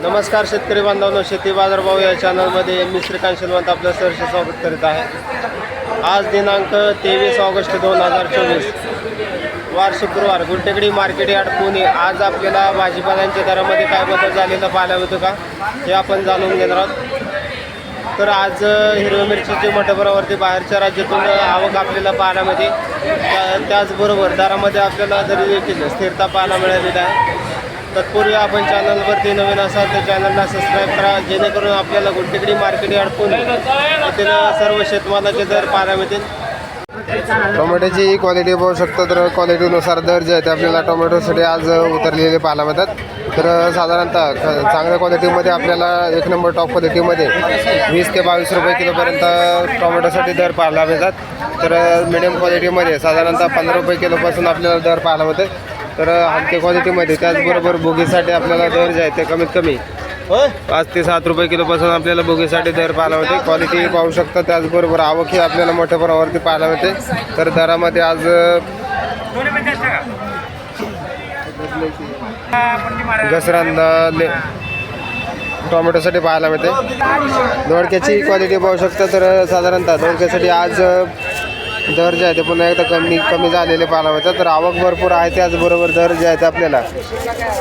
नमस्कार शेतकरी बांधवांनो, शेती बाजारभाव या चॅनलमध्ये मी श्रीकांत शिलवंत आपलं सहर्ष स्वागत करीत आहे। आज दिनांक 23 ऑगस्ट 2024 वार शुक्रवार, गुलटेकडी मार्केट यार्ड पुणे। आज आपल्याला भाजीपाल्यांच्या दरामध्ये काय बदल झालेला पाहायला होतं का हे आपण जाणून घेणार आहोत। तर आज हिरव्या मिरचीचे मोठ्या प्रमाणावरती बाहेरच्या राज्यातून आवक आपल्याला पाहायला मिळते। त्याचबरोबर दरामध्ये आपल्याला जरी देखील स्थिरता पाहायला मिळालेली आहे। तत्पूर्वी आपण चॅनलवरती नवीन असाल तर चॅनलला सबस्क्राईब करा, जेणेकरून आपल्याला गुलटेकडी मार्केट यार्ड पुणे येथील सर्व शेतमालाचे दर पाहायला मिळतील। टोमॅटोची क्वालिटी पाहू शकतो, तर क्वालिटीनुसार दर जे आहेत आपल्याला टोमॅटोसाठी आज उतरलेले पाहायला मिळतात। तर साधारणतः चांगल्या क्वालिटीमध्ये आपल्याला एक नंबर टॉप क्वालिटीमध्ये 20 ते 22 रुपये किलोपर्यंत टोमॅटोसाठी दर पाहायला मिळतात। तर मिडियम क्वालिटीमध्ये साधारणतः 15 रुपये किलोपासून आपल्याला दर पाहायला मिळते। तर हलक्या क्वालिटीमध्ये त्याचबरोबर बोगीसाठी आपल्याला दर जे आहे ते कमीत कमी 5 ते 7 रुपये किलोपासून आपल्याला बोगीसाठी दर पाहायला मिळते। क्वालिटी पाहू शकता, त्याचबरोबर आवकही आपल्याला मोठ्या प्रमाणावरती पाहायला मिळते। तर दरामध्ये आज घसरण टोमॅटोसाठी पाहायला मिळते। दोडक्याची क्वालिटी पाहू शकता, तर साधारणतः दोडक्यासाठी आज दर जे आहे ते पुन्हा एकदा कमी झालेले पाहायला मिळतात। तर आवक भरपूर आहे, त्याचबरोबर दर जे आहे ते आपल्याला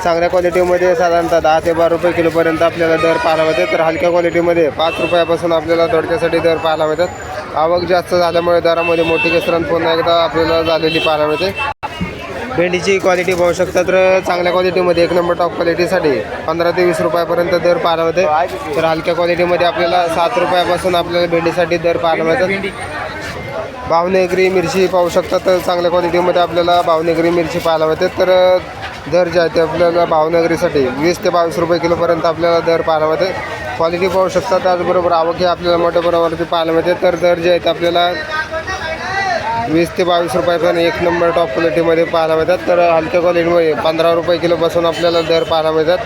चांगल्या क्वालिटीमध्ये साधारणतः 10 ते 12 रुपये किलोपर्यंत आपल्याला दर पाहायला मिळते। तर हलक्या क्वालिटीमध्ये 5 रुपयापासून आपल्याला दोडक्यासाठी दर पाहायला मिळतात। आवक जास्त झाल्यामुळे दरामध्ये मोठी घसरण पुन्हा एकदा आपल्याला झालेली पाहायला मिळते। भेंडीची क्वालिटी पाहू शकता, तर चांगल्या क्वालिटीमध्ये एक नंबर टॉप क्वालिटीसाठी 15 ते 20 रुपयापर्यंत दर पाहायला मिळते। तर हलक्या क्वालिटीमध्ये आपल्याला 7 रुपयापासून आपल्याला भेंडीसाठी दर पाहायला मिळतात। भावनेगरी मिरची पाहू शकता, तर चांगल्या क्वालिटीमध्ये आपल्याला भावनेगरी मिरची पाहायला मिळते। तर दर जे आहे ते आपल्याला भावनगरीसाठी 20 ते 22 रुपये किलोपर्यंत आपल्याला दर पाहायला मिळते। क्वालिटी पाहू शकता, त्याचबरोबर आवकही आपल्याला मोठ्या प्रमाणावरती पाहायला मिळते। तर दर जे आहेत आपल्याला 20 ते 22 रुपयापर्यंत एक नंबर टॉप क्वालिटीमध्ये पाहायला मिळतात। तर हलक्या क्वालिटीमध्ये 15 रुपये किलोपासून आपल्याला दर पाहायला मिळतात।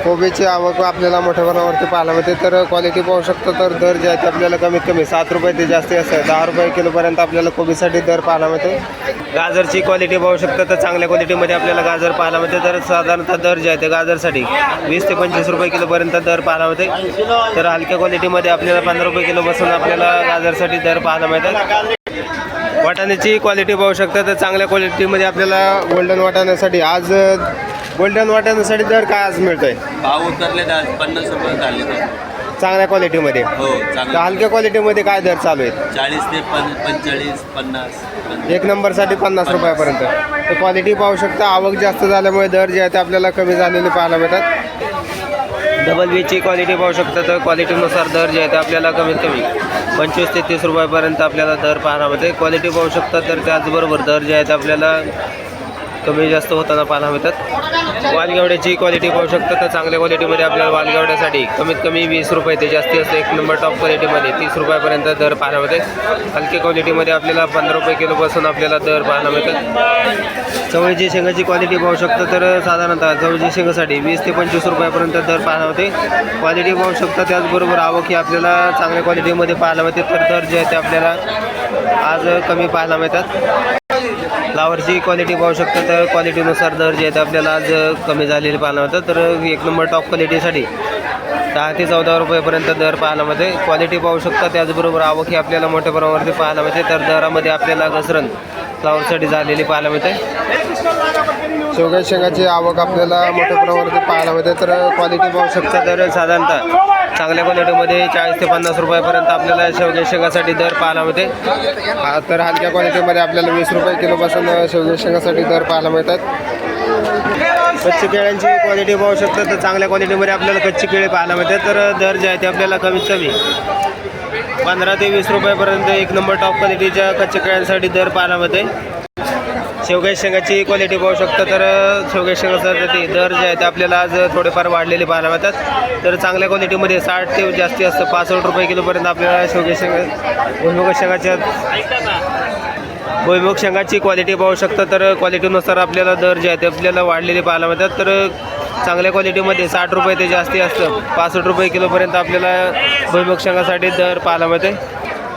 कोबीची आवक आपल्याला मोठ्या प्रमाणावरती पाहायला मिळते। तर क्वालिटी पाहू शकतो, तर दर जे आहेत आपल्याला कमीत कमी 7 रुपये ते जास्ती असतं 10 रुपये किलोपर्यंत आपल्याला कोबीसाठी दर पाहायला मिळते। गाजरची क्वालिटी पाहू शकतो, तर चांगल्या क्वालिटीमध्ये आपल्याला गाजर पाहायला मिळते। तर साधारणतः दर जे आहे ते गाजरसाठी 20 ते 25 रुपये किलोपर्यंत दर पाहायला मिळते। तर हलक्या क्वालिटीमध्ये आपल्याला 15 रुपये किलोपासून आपल्याला गाजरसाठी दर पाहायला मिळतात। वाटाण्याची क्वालिटी पाहू शकता, तर चांगल्या क्वालिटीमध्ये आपल्याला गोल्डन वाटाण्यासाठी दर काय आज मिळतोय? भाव उतरले 50 रुपये झाले चांगल्या क्वालिटीमध्ये। हो, तर हलक्या क्वालिटीमध्ये काय दर चालू आहेत? 40 ते 45, 50 एक नंबरसाठी 50 रुपयापर्यंत। तर क्वालिटी पाहू शकता, आवक जास्त झाल्यामुळे दर जे आहे ते आपल्याला कमी झालेले पाहायला मिळतात। डबल बीची क्वालिटी पाहू शकता, तर क्वालिटीनुसार दर जे आहे ते आपल्याला कमीत कमी 25 ते 30 रुपयापर्यंत आपल्याला दर पाहायला मिळते। क्वालिटी पाहू शकता, तर त्याचबरोबर दर जे आहे ते आपल्याला कमी जास्त होताना पाहायला मिळतात। वालगेवड्याची क्वालिटी पाहू शकता, तर चांगल्या क्वालिटीमध्ये आपल्याला वालगेवड्यासाठी कमीत कमी 20 रुपये ते जास्ती असते एक नंबर टॉप क्वालिटीमध्ये 30 रुपयापर्यंत दर पाहायला मिळते। हलक्या क्वालिटीमध्ये आपल्याला 15 रुपये किलोपासून आपल्याला दर पाहायला मिळतात। चवळीची शेंगाची क्वालिटी पाहू शकता, तर साधारणतः चवळीची शेंगासाठी 20 ते 25 रुपयापर्यंत दर पाहायला मिळते। क्वालिटी पाहू शकता, त्याचबरोबर आवक ही आपल्याला चांगल्या क्वालिटीमध्ये पाहायला मिळते। तर दर जे आहे ते आपल्याला आज कमी पाहायला मिळतात। फ्लावरची क्वालिटी पाहू शकता, तर क्वालिटीनुसार दर जे आहेत आपल्याला आज कमी झालेले पाहायला मिळतात। तर एक नंबर टॉप क्वालिटीसाठी 10 ते 14 रुपयेपर्यंत दर पाहायला मिळते। क्वालिटी पाहू शकता, त्याचबरोबर आवक ही आपल्याला मोठ्या प्रमाणावरती पाहायला मिळते। तर दरामध्ये आपल्याला घसरण फ्लावरसाठी झालेली पाहायला मिळते। शेवग्या शेंगाची आवक आपल्याला मोठ्या प्रमाणावरती पाहायला मिळते। तर क्वालिटी पाहू शकता, तर साधारणतः चांगल्या क्वालिटीमध्ये 40 ते 50 रुपयापर्यंत आपल्याला शेवग्या शेंगासाठी दर पाहायला मिळते। तर हलक्या क्वालिटीमध्ये आपल्याला 20 रुपये किलोपासून शेवग्या शेंगासाठी दर पाहायला मिळतात। कच्ची केळ्यांची क्वालिटी पाहू शकता, तर चांगल्या क्वालिटीमध्ये आपल्याला कच्ची केळी पाहायला मिळते। तर दर जे आहे ते आपल्याला कमीत कमी 15 ते 20 रुपयापर्यंत एक नंबर टॉप क्वालिटीच्या कच्च्या केळ्यांसाठी दर पाहायला मिळते। शेवग्या शेंगाची क्वालिटी पाहू शकता, तर शेवग्या शेंगासाठी दर जे आहे ते आपल्याला आज थोडेफार वाढलेले पाहायला मिळतात। तर चांगल्या क्वालिटीमध्ये 60 ते जास्ती असतं 65 रुपये किलोपर्यंत आपल्याला शेवग्या भुईमुग शेंगाची क्वालिटी पाहू शकता, तर क्वालिटीनुसार आपल्याला दर जे आहे ते आपल्याला वाढलेले पाहायला मिळतात। तर चांगल्या क्वालिटीमध्ये 60 रुपये ते जास्ती असतं 65 रुपये किलोपर्यंत आपल्याला भुईमुग शेंगासाठी दर पाहायला मिळते।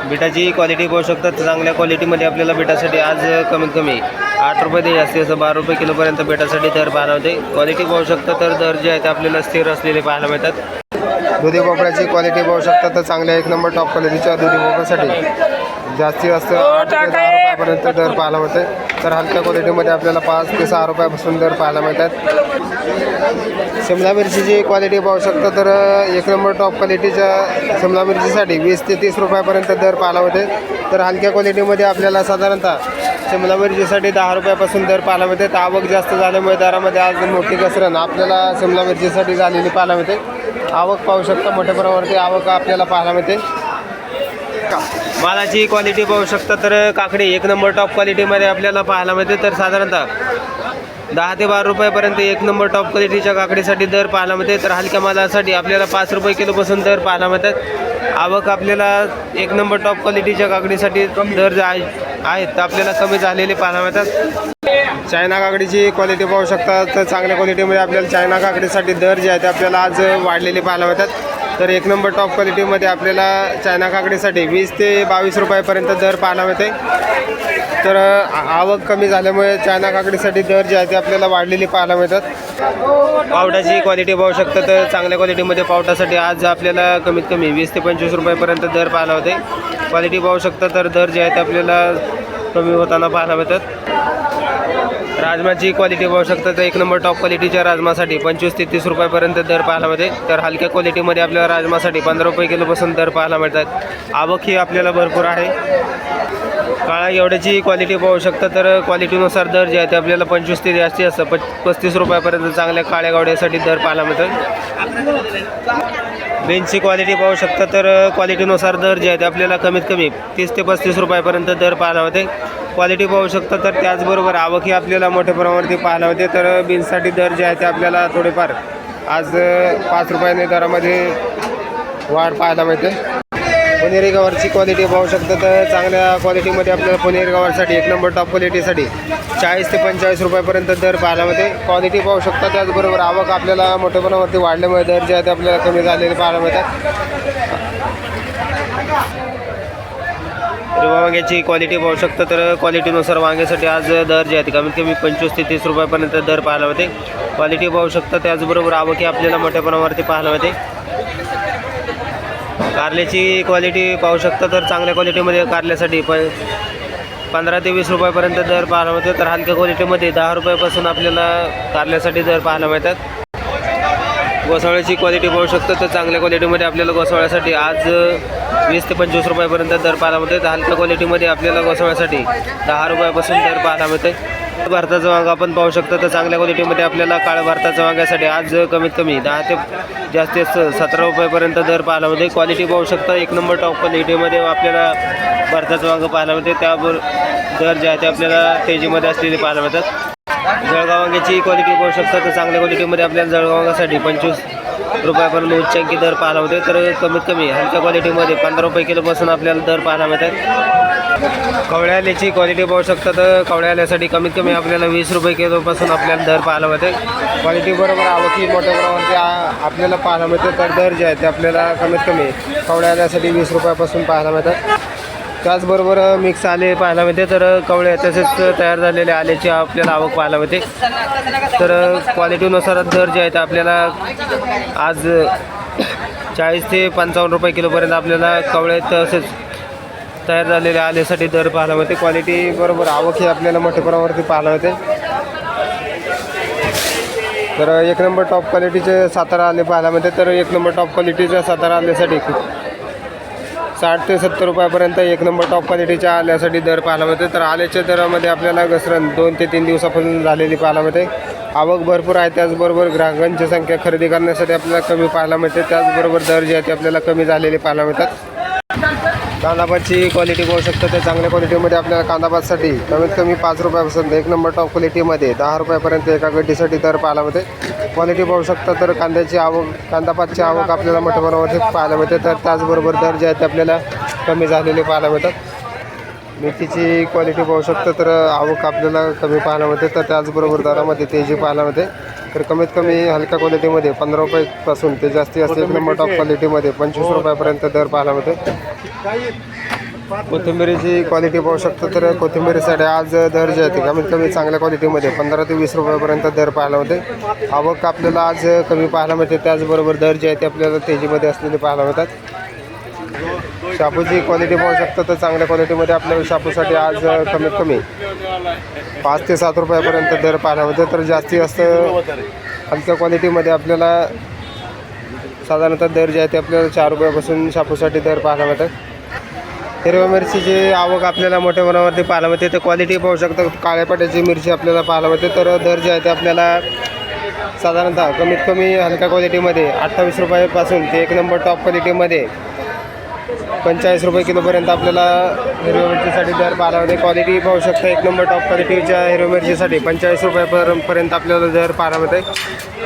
बिटाची क्वालिटी पाहू शकता, चांगल्या क्वालिटीमध्ये आपल्याला बिटासाठी आज कमीत कमी 8 रुपये ते जास्ती असं 12 रुपये किलोपर्यंत बेटासाठी दर पाहायला होते. क्वालिटी पाहू शकता तर दर जे आहे ते आपल्याला स्थिर असलेले पाहायला मिळतात. दुधी भोपळ्याची क्वालिटी पाहू शकता तर चांगल्या 1 नंबर टॉप क्वालिटीच्या दुधी भोपळ्यासाठी जास्तीत जास्त 8 ते 10 रुपयापर्यंत दर पाहायला मिळते. तर हलक्या क्वालिटीमध्ये आपल्याला 5 ते 6 रुपयापासून दर पाहायला मिळतात. शिमला मिरचीची क्वालिटी पाहू शकता तर 1 नंबर टॉप क्वालिटीच्या शिमला मिरचीसाठी 20 ते 30 रुपयापर्यंत दर पाहायला होते. तर हलक्या क्वालिटीमध्ये आपल्याला साधारणतः शिमला मिरचीसाठी 10 रुपयापासून दर पाहायला मिळते. तर आवक जास्त झाल्यामुळे दरामध्ये आज मोठी घसरण आपल्याला शिमला मिरचीसाठी झालेली पाहायला मिळते. आवक पाहू शकता मोठ्या प्रमाणावरती आवक आपल्याला पाहायला मिळते. मालाची क्वालिटी पाहू शकता तर काकडी 1 नंबर टॉप क्वालिटीमध्ये आपल्याला पाहायला मिळते. तर साधारणतः 10 ते 12 रुपयापर्यंत 1 नंबर टॉप क्वालिटीच्या काकडीसाठी दर पाहायला मिळते. तर हलक्या मालासाठी आपल्याला 5 रुपये किलोपासून दर पाहायला मिळतात. आवक आपल्याला 1 नंबर टॉप क्वालिटीच्या काकडीसाठी दर आहेत तर आपल्याला कमी झालेले पाहायला मिळतात. चायना काकडीची क्वालिटी पाहू शकता तर चांगल्या क्वालिटीमध्ये आपल्याला चायना काकडीसाठी दर जे आहे ते आपल्याला आज वाढलेले पाहायला मिळतात. तर 1 नंबर टॉप क्वालिटीमध्ये आपल्याला चायना काकडीसाठी 20 ते 22 रुपयापर्यंत दर पाहायला मिळते. तर आवक कमी झाल्यामुळे चायना काकडीसाठी दर जे आहे ते आपल्याला वाढलेली पाहायला मिळतात. पावट्याची क्वालिटी पाहू शकता तर चांगल्या क्वालिटीमध्ये पावट्यासाठी आज आपल्याला कमीत कमी 20 ते 25 रुपयापर्यंत दर पाहायला होते. क्वालिटी पाहू शकता तर दर जे आहे ते आपल्याला कमी होताना पाहायला मिळतात. राजमाची क्वालिटी पाहू शकता तर 1 नंबर टॉप क्वालिटीच्या राजमासाठी 25 ते 30 रुपयापर्यंत दर पाहायला मिळते. तर हलक्या क्वालिटीमध्ये आपल्याला राजमासाठी 15 रुपये किलोपासून दर पाहायला मिळतात. आवक ही आपल्याला भरपूर आहे. काळा एवढ्याची क्वालिटी पाहू शकता तर क्वालिटीनुसार दर जे आहे ते आपल्याला 25 ते जास्ती असतं 35 रुपयापर्यंत चांगल्या काळ्या गावड्यासाठी दर पाहायला मिळतात. बेंचची क्वालिटी पाहू शकता तर क्वालिटीनुसार दर जे आहे ते आपल्याला कमीत कमी 30 ते 35 रुपयापर्यंत दर पाहायला होते. क्वालिटी पाहू शकता तर त्याचबरोबर आवक ही आपल्याला मोठ्या प्रमाणावरती पाहायला होते. तर बीन्ससाठी दर जे आहे ते आपल्याला थोडेफार आज 5 रुपयाने दरामध्ये वाढ पाहायला मिळते. पुणेरी गवारची क्वालिटी पाहू शकता तर चांगल्या क्वालिटीमध्ये आपल्याला पुणेरी गवारसाठी 1 नंबर टॉप क्वालिटीसाठी 40 ते 45 रुपयापर्यंत दर पाहायला मिळते. क्वालिटी पाहू शकता त्याचबरोबर आवक आपल्याला मोठ्या प्रमाणावरती वाढल्यामुळे दर जे आहे ते आपल्याला कमी झालेले पाहायला मिळतात. हिरवा वांग्याची क्वालिटी पाहू शकता तर क्वालिटीनुसार वांग्यासाठी आज दर जे आहे ते कमीत कमी 25 ते 30 रुपयापर्यंत दर पाहायला मिळते. क्वालिटी पाहू शकता त्याचबरोबर आवक ही आपल्याला मोठ्या प्रमाणावरती पाहायला मिळते. कारल्याची क्वालिटी पाहू शकता तर चांगल्या क्वालिटीमध्ये कारल्यासाठी 15 ते 20 रुपयापर्यंत दर पाहायला मिळतो. तर हलक्या क्वालिटीमध्ये 10 रुपयापासून आपल्याला कारल्यासाठी दर पाहायला मिळतात. घोसाळ्याची क्वालिटी पाहू शकता तर चांगल्या क्वालिटीमध्ये आपल्याला घोसाळ्यासाठी आज 20 ते 25 रुपयापर्यंत दर पाहायला मिळते. तर हलक्या क्वालिटीमध्ये आपल्याला घोसाळ्यासाठी 10 रुपयापासून दर पाहायला मिळते. भारताचं वांगा आपण पाहू शकतो तर चांगल्या क्वालिटीमध्ये आपल्याला काळ्या भारताच्या वांग्यासाठी आज कमीत कमी 10 ते जास्तीत 17 रुपयापर्यंत दर पाहायला मिळते. क्वालिटी पाहू शकता 1 नंबर टॉप क्वालिटीमध्ये आपल्याला भारताचं वांगं पाहायला मिळते. त्यावर दर जे आहे ते आपल्याला तेजीमध्ये असलेले पाहायला मिळतात. जळगाव वांग्याची क्वालिटी पाहू शकता तर चांगल्या क्वालिटीमध्ये आपल्याला जळगाव वांग्यासाठी 25 रुपयापर्यंत उच्चांकी दर पाहायला मिळते. तर कमीत कमी हलक्या क्वालिटीमध्ये 15 रुपये किलोपासून आपल्याला दर पाहायला मिळतात. कवळ्या आल्याची क्वालिटी पाहू शकता तर कवळ्या आल्यासाठी कमीत कमी आपल्याला 20 रुपये किलोपासून आपल्याला दर पाहायला मिळते. क्वालिटी बरोबर आवकी मोठ्या प्रमाणावरती आपल्याला पाहायला मिळते. तर दर जे आहे ते आपल्याला कमीत कमी कवळ्या आल्यासाठी 20 रुपयापासून पाहायला मिळतात. त्याचबरोबर मिक्स आले पाहायला मिळते. तर कवळे तसेच तयार झालेले आल्याची आपल्याला आवक पाहायला मिळते. तर क्वालिटीनुसार दर जे आहे ते आपल्याला आज 40 ते 55 रुपये किलोपर्यंत आपल्याला कवळे तसेच तयार झालेले आल्यासाठी दर पाहायला मिळते. क्वालिटी बरोबर आवक ही आपल्याला मोठ्या प्रमाणावरती पाहायला मिळते. तर 1 नंबर टॉप क्वालिटीचे सातारा आले पाहायला मिळते. तर 1 नंबर टॉप क्वालिटीच्या सातारा आल्यासाठी 60 ते 70 रुपयापर्यंत 1 नंबर टॉप क्वालिटीच्या आल्यासाठी दर पाहायला मिळते. तर आल्याच्या दरामध्ये आपल्याला घसरण 2 ते 3 दिवसापासून झालेली पाहायला मिळते. आवक भरपूर आहे. त्याचबरोबर ग्राहकांची संख्या खरेदी करण्यासाठी आपल्याला कमी पाहायला मिळते. त्याचबरोबर दर जे आहे ते आपल्याला कमी झालेले पाहायला मिळतात. कांदापातची क्वालिटी पाहू शकता तर चांगल्या क्वालिटीमध्ये आपल्याला कांदापातसाठी कमीत कमी 5 रुपयापासून 1 नंबर टॉप क्वालिटीमध्ये 10 रुपयापर्यंत एका गड्डीसाठी दर पाहायला मिळते. क्वालिटी पाहू शकता तर कांद्याची आवक कांदापातची आवक आपल्याला मोठ्या प्रमाणावरती पाहायला मिळते. तर त्याचबरोबर दर जे आहेत ते आपल्याला कमी झालेले पाहायला मिळतात. मेथीची क्वालिटी पाहू शकता तर आवक आपल्याला कमी पाहायला मिळते. तर त्याचबरोबर दरामध्ये तेजी पाहायला मिळते. तर कमीत कमी हलक्या क्वालिटीमध्ये 15 रुपयापासून ते जास्तीत जास्त 1 नंबर टॉप क्वालिटीमध्ये 25 रुपयापर्यंत दर पाहायला मिळते. कोथिंबिरीची क्वालिटी पाहू शकतो तर कोथिंबिरीसाठी आज दर जे आहे ते कमीत कमी चांगल्या क्वालिटीमध्ये 15 ते 20 रुपयापर्यंत दर पाहायला मिळते. आवक आपल्याला आज कमी पाहायला मिळते, त्याचबरोबर दर जे आहे ते आपल्याला तेजीमध्ये असलेले पाहायला मिळतात. शापूची क्वालिटी पाहू शकतो तर चांगल्या क्वालिटीमध्ये आपल्याला शापूसाठी आज कमीत कमी 5 ते 7 रुपयापर्यंत दर पाहायला मिळते. तर जास्तीत जास्त हलक्या क्वालिटीमध्ये आपल्याला साधारणतः दर जे आहे ते आपल्याला 4 रुपयापासून शापूसाठी दर पाहायला मिळतात. हिरव्या मिरचीची आवक आपल्याला मोठ्या प्रमाणावरती पाहायला मिळते. तर क्वालिटी पाहू शकता काळ्या पाट्याची मिरची आपल्याला पाहायला मिळते. तर दर जे आहे ते आपल्याला साधारणतः कमीत कमी हलक्या क्वालिटीमध्ये 28 रुपयापासून ते 1 नंबर टॉप क्वालिटीमध्ये 45 रुपये किलोपर्यंत आपल्याला हिरव्या मिरचीसाठी दर पाहायला मिळते. क्वालिटी पाहू शकता 1 नंबर टॉप क्वालिटीच्या हिरव्या मिरचीसाठी 45 रुपयापर्यंत आपल्याला दर पाहायला मिळते.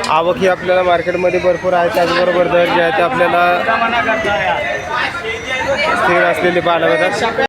आवक ही आपल्याला मार्केटमध्ये भरपूर आहे, त्याचबरोबर दर जे आहे ते आपल्याला स्थिर असलेले पाहायला मिळतात.